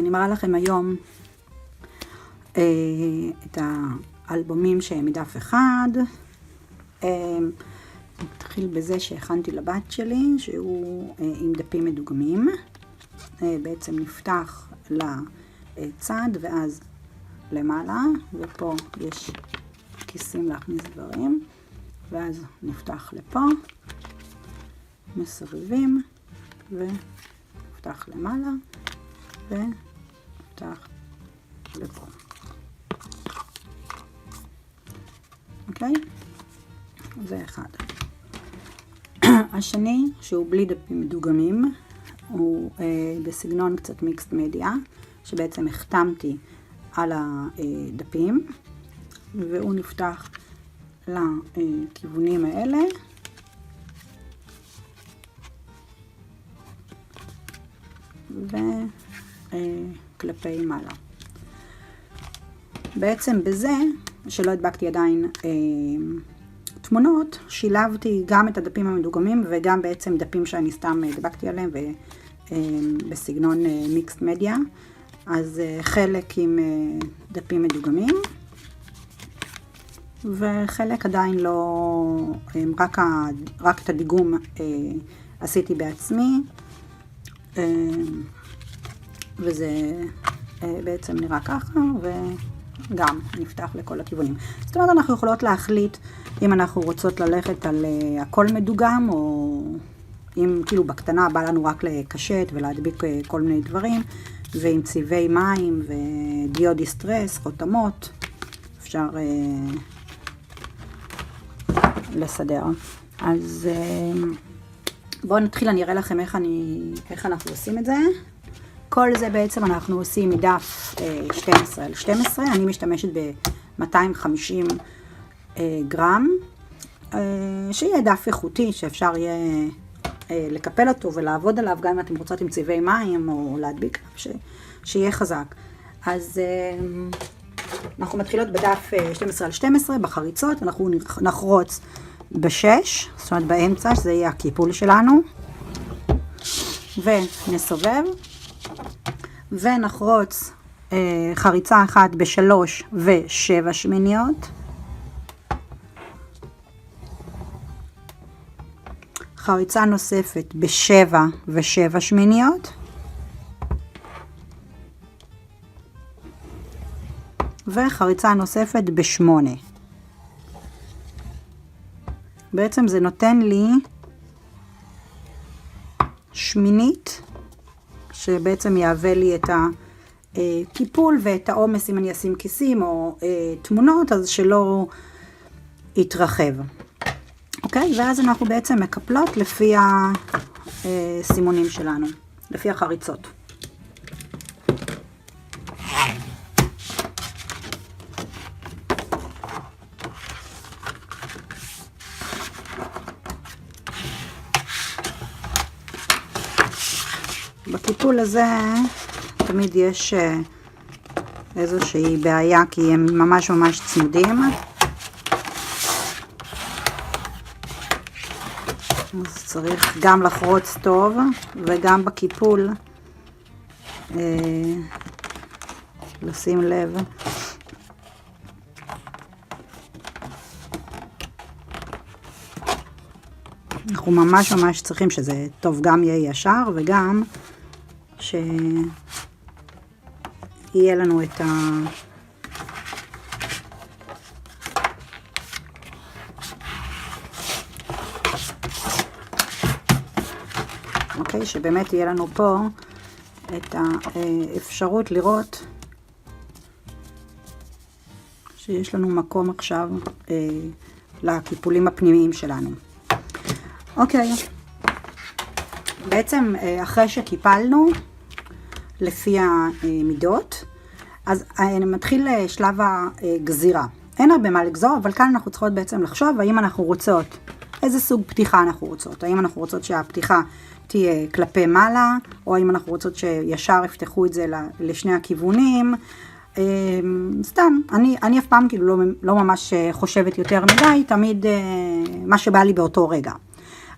אני מראה לכם היום את האלבומים שהם מדף אחד. נתחיל בזה שהכנתי לבת שלי, שהוא עם דפים מדוגמים. בעצם נפתח לצד ואז למעלה, ופה יש כיסים להכניס דברים, ואז נפתח לפה, מסובבים, ונפתח למעלה, ונפתח לפה. אוקיי? זה אחד. השני, שהוא בלי דפים מדוגמים, הוא בסגנון קצת מיקסט מדיה, שבעצם החתמתי על הדפים, והוא נפתח לכיוונים האלה. וכלפי מעלה. בעצם בזה, שלא הדבקתי עדיין תמונות, שילבתי גם את הדפים המדוגמים וגם בעצם דפים שאני סתם הדבקתי עליהם בסגנון מיקסט מדיה. אז חלק עם דפים מדוגמים וחלק עדיין לא, רק את הדיגום עשיתי בעצמי, וזה בעצם נראה ככה, וגם נפתח לכל הכיוונים. זאת אומרת, אנחנו יכולות להחליט אם אנחנו רוצות ללכת על הכל מדוגם, או אם כאילו בקטנה בא לנו רק לקשט ולהדביק כל מיני דברים, ועם צבעי מים ודיוד דיסטרס, חותמות, אפשר לסדר. אז בואו נתחיל, אני אראה לכם איך אנחנו עושים את זה. כל זה בעצם אנחנו עושים מדף 12x12, אני משתמשת ב-250 גרם, שיהיה דף איכותי, שאפשר יהיה לקפל אותו ולעבוד עליו, גם אם אתם רוצות עם צבעי מים או להדביק, שיהיה חזק. אז אנחנו מתחילות בדף 12x12 בחריצות, אנחנו נחרוץ ב6, זאת אומרת באמצע, שזה יהיה הקיפול שלנו, ונסובב, ונחרוץ חריצה אחת ב3 ו7 שמיניות, חריצה נוספת ב7 ו7 שמיניות, וחריצה נוספת ב8. בעצם זה נותן לי שמינית, שבעצם יהווה לי את הקיפול ואת העומס אם אני אשים כיסים או תמונות, אז שלא יתרחב. אוקיי? ואז אנחנו בעצם מקפלות לפי הסימונים שלנו, לפי החריצות. בקיפול הזה תמיד יש איזושהי בעיה, כי הם ממש צמודים. אז צריך גם לחרוץ טוב, וגם בקיפול לשים לב. אנחנו ממש צריכים שזה טוב, גם יהיה ישר וגם שיהיה לנו את אוקיי, שבאמת יהיה לנו פה את האפשרות לראות שיש לנו מקום עכשיו לקיפולים הפנימיים שלנו. אוקיי, בעצם אחרי שקיפלנו לפי המידות, אז מתחיל שלב הגזירה. אין הרבה מה לגזור, אבל כאן אנחנו צריכות בעצם לחשוב האם אנחנו רוצות, איזה סוג פתיחה אנחנו רוצות. האם אנחנו רוצות שהפתיחה תהיה כלפי מעלה, או האם אנחנו רוצות שישר יפתחו את זה לשני הכיוונים. סתם, אני אף פעם כאילו לא ממש חושבת יותר מדי, תמיד מה שבא לי באותו רגע.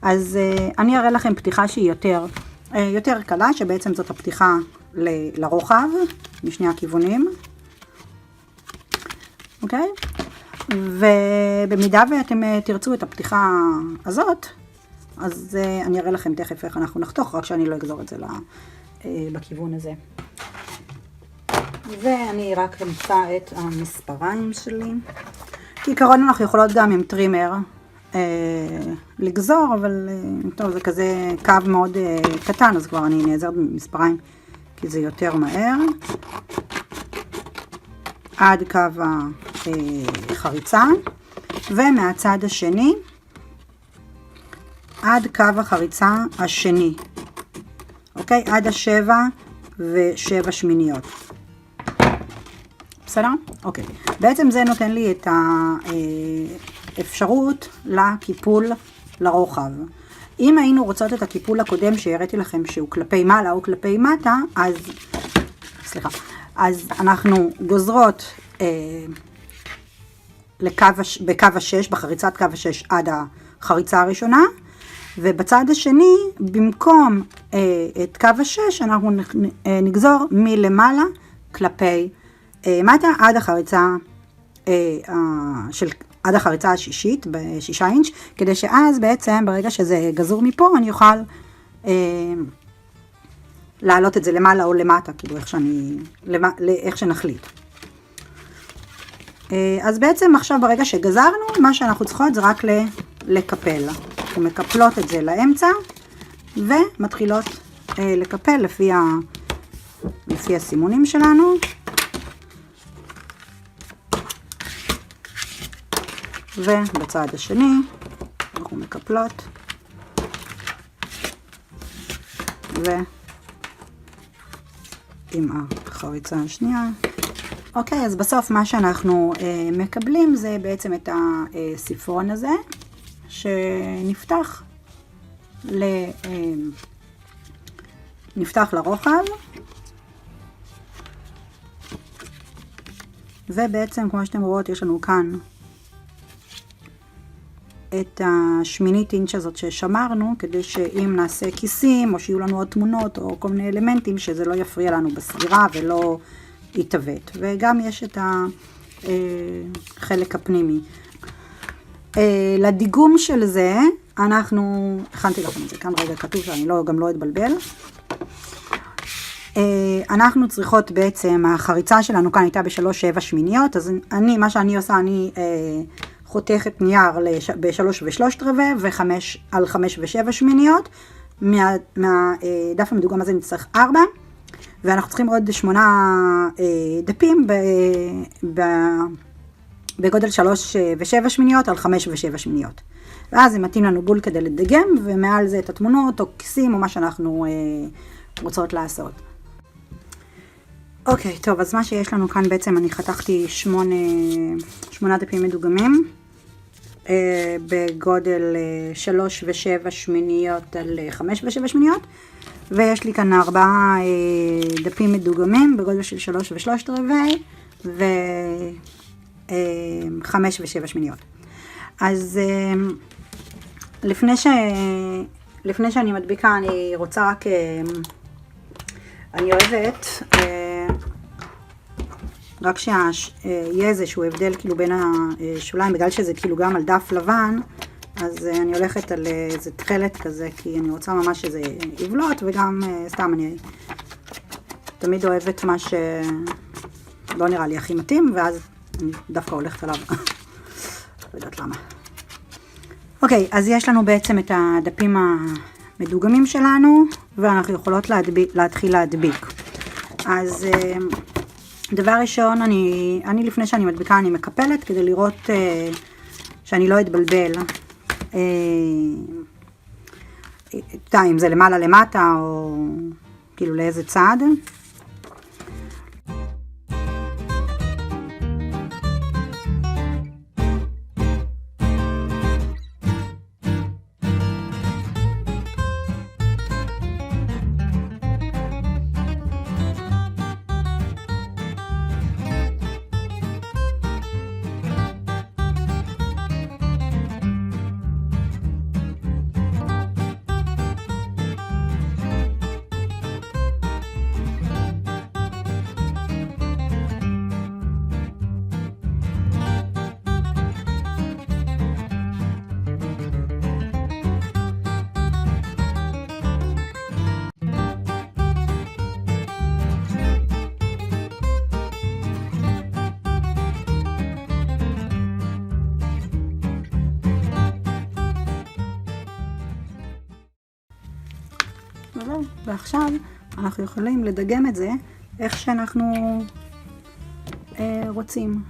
אז אני אראה לכם פתיחה שהיא יותר קלה, שבעצם זאת הפתיחה לרוחב, משני הכיוונים. אוקיי? ובמידה ואתם תרצו את הפתיחה הזאת, אז אני אראה לכם תכף איך אנחנו נחתוך, רק שאני לא אגזור את זה בכיוון הזה. ואני רק אמצא את המספריים שלי. כעיקרון אנחנו יכולות גם עם טרימר לגזור, אבל טוב, זה כזה קו מאוד קטן, אז כבר אני נעזרת במספריים, כי זה יותר מהר. עד קו החריצה, ומהצד השני, עד קו החריצה השני. אוקיי? עד 7 ו7 שמיניות. בסדר? אוקיי. בעצם זה נותן לי את האפשרות לקיפול לרוחב. אם היינו רוצות את הקיפול הקודם שהראיתי לכם שהוא כלפי מעלה או כלפי מטה, אז אנחנו גוזרות בקו ה-6, בחריצת קו ה-6 עד החריצה הראשונה, ובצד השני, במקום את קו ה-6, אנחנו נגזור מלמעלה כלפי מטה עד החריצה עד החריצה השישית, ב6 אינץ', כדי שאז בעצם ברגע שזה גזור מפה, אני אוכל להעלות את זה למעלה או למטה, כאילו איך שנחליט. אז בעצם עכשיו ברגע שגזרנו, מה שאנחנו צריכות זה רק לקפל. אנחנו מקפלות את זה לאמצע, ומתחילות לקפל לפי הסימונים שלנו. ובצד השני אנחנו מקפלות. עם החריצה השנייה. אוקיי, אז בסוף מה שאנחנו מקבלים זה בעצם את הספרון הזה, שנפתח נפתח לרוחב, ובעצם כמו שאתם רואות יש לנו כאן את השמינית אינץ' הזאת ששמרנו, כדי שאם נעשה כיסים, או שיהיו לנו עוד תמונות, או כל מיני אלמנטים, שזה לא יפריע לנו בסגירה ולא יתעוות. וגם יש את החלק הפנימי. לדיגום של זה, אנחנו, הכנתי לכם את זה כאן רגע כתוב, שאני גם לא אתבלבל. אנחנו צריכות בעצם, החריצה שלנו כאן הייתה ב3/7 שמיניות, אז מה שאני עושה, אני חותכת נייר ב3 ו3/4 ועל 5 ו7 שמיניות. מהדף המדוגם הזה נצטרך 4, ואנחנו צריכים עוד 8 דפים בגודל 3 ו7 שמיניות על 5 ו7 שמיניות. ואז זה מתאים לנו בול כדי לדגם, ומעל זה את התמונות או כיסים או מה שאנחנו רוצות לעשות. אוקיי, טוב, אז מה שיש לנו כאן בעצם, אני חתכתי 8 דפים מדוגמים, בגודל 3 ו7 שמיניות על 5 ו7 שמיניות, ויש לי כאן 4 דפים מדוגמים בגודל של 3 ו3/4 ו5 ו7 שמיניות. אז לפני שאני מדביקה, אני רוצה רק, אני אוהבת רק שיהיה איזשהו הבדל כאילו בין השוליים, בגלל שזה כאילו גם על דף לבן, אז אני הולכת על איזה תחלת כזה, כי אני רוצה ממש שזה יבלוט, וגם סתם אני תמיד אוהבת מה שלא נראה לי הכי מתאים, ואז אני דווקא הולכת עליו. לא יודעת למה. אוקיי, אז יש לנו בעצם את הדפים המדוגמים שלנו, ואנחנו יכולות להתחיל להדביק. אז דבר ראשון, אני לפני שאני מדביקה, אני מקפלת כדי לראות שאני לא אתבלבל. אם זה למעלה למטה, או כאילו לאיזה צד. וזהו. ועכשיו אנחנו יכולים לדגם את זה איך שאנחנו רוצים.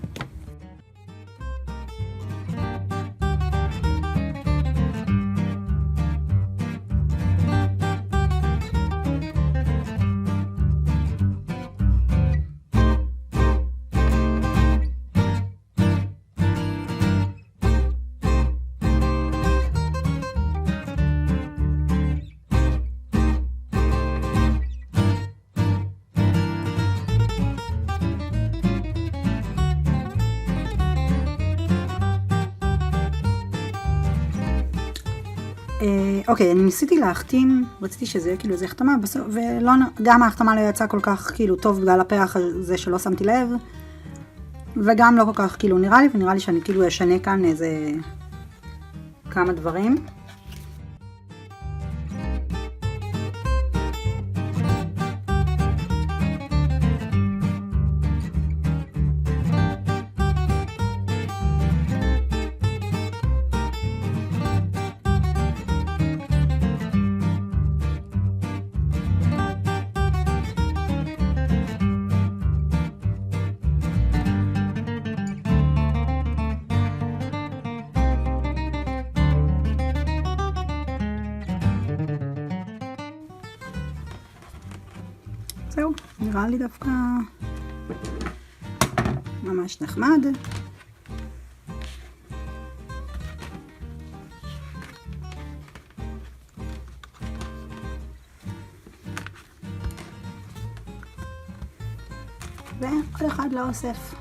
אוקיי, אני ניסיתי להחתים, רציתי שזה יהיה כאילו איזה החתמה, וגם ההחתמה לא יצאה כל כך כאילו טוב בגלל הפרח הזה שלא שמתי לב, וגם לא כל כך כאילו נראה לי, ונראה לי שאני כאילו אשנה כאן איזה כמה דברים. זהו, נראה לי דווקא ממש נחמד. ועוד אחד לאוסף.